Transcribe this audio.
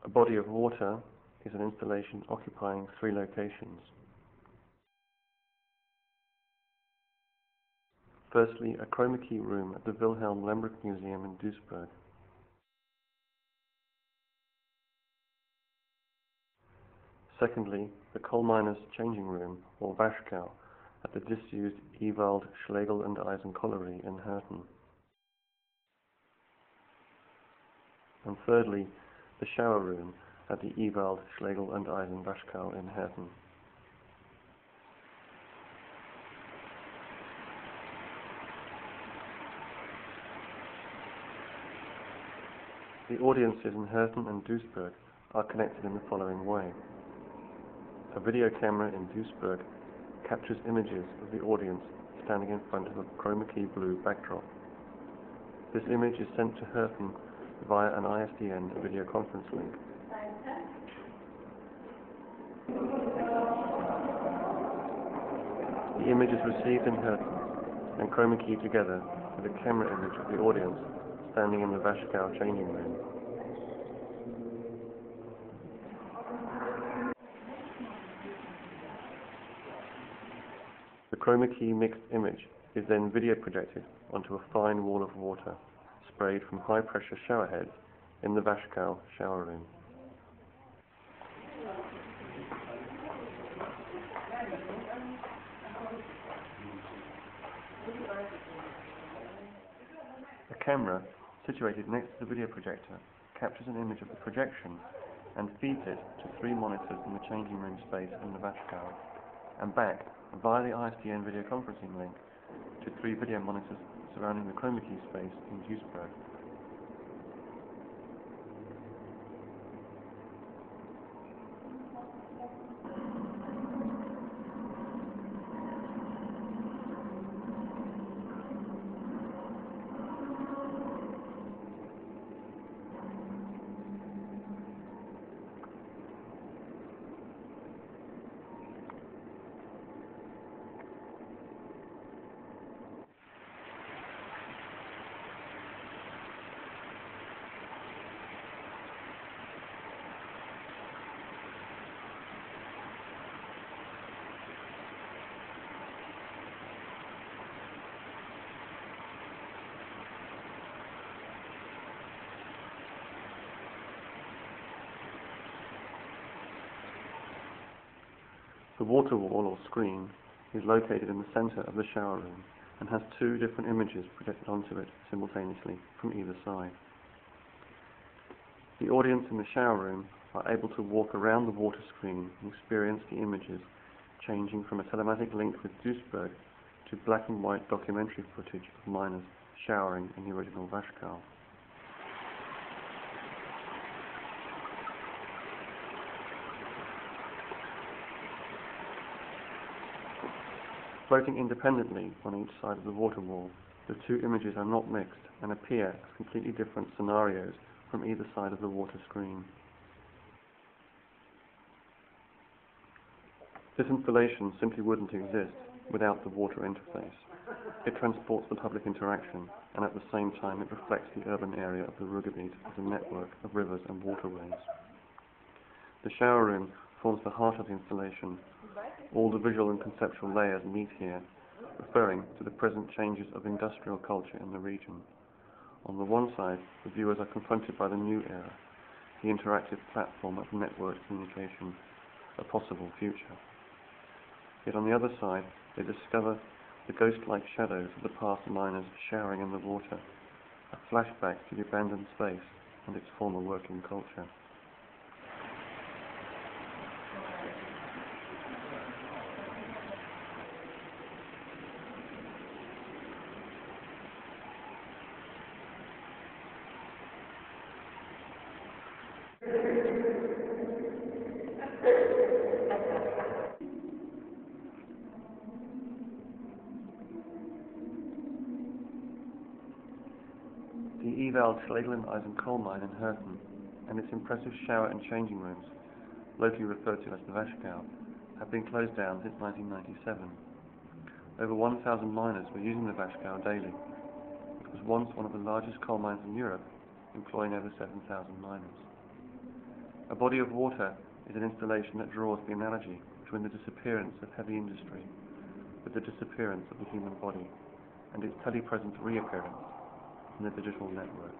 A body of water is an installation occupying 3 locations. Firstly, a chroma-key room at the Wilhelm Lehmbruck Museum in Duisburg. Secondly, the coal miners' changing room, or Waschkaue, at the disused Ewald, Schlaegel and Eisen colliery in Herten. And thirdly, the shower room at the Ewald, Schlaegel and Eisen Waschkaue in Herten. The audiences in Herten and Duisburg are connected in the following way. A video camera in Duisburg captures images of the audience standing in front of a chroma-key blue backdrop. This image is sent to Herten via an ISDN video conference link. The image is received in Herten and chroma-keyed together with a camera image of the audience standing in the Waschkaue changing room. The chroma-key mixed image is then video projected onto a fine wall of water sprayed from high-pressure shower heads in the Waschkaue shower room. A camera situated next to the video projector captures an image of the projection and feeds it to 3 monitors in the changing room space in the Waschkaue, and back via the ISDN video conferencing link to 3 video monitors surrounding the chroma-key space in Duisburg. The water wall or screen is located in the center of the shower room and has 2 different images projected onto it simultaneously from either side. The audience in the shower room are able to walk around the water screen and experience the images, changing from a telematic link with Duisburg to black and white documentary footage of miners showering in the original Waschkaue. Floating independently on each side of the water wall, the 2 images are not mixed and appear as completely different scenarios from either side of the water screen. This installation simply wouldn't exist without the water interface. It transports the public interaction, and at the same time it reflects the urban area of the Ruhrgebiet as a network of rivers and waterways. The shower room forms the heart of the installation. All the visual and conceptual layers meet here, referring to the present changes of industrial culture in the region. On the one side, the viewers are confronted by the new era, the interactive platform of network communication, a possible future. Yet on the other side, they discover the ghost-like shadows of the past miners showering in the water, a flashback to the abandoned space and its former working culture. The Ewald, Schlaegel and Eisen coal mine in Herten and its impressive shower and changing rooms, locally referred to as the Waschkaue, have been closed down since 1997. Over 1,000 miners were using the Waschkaue daily. It was once one of the largest coal mines in Europe, employing over 7,000 miners. A body of water is an installation that draws the analogy between the disappearance of heavy industry with the disappearance of the human body and its telepresent reappearance in the digital network.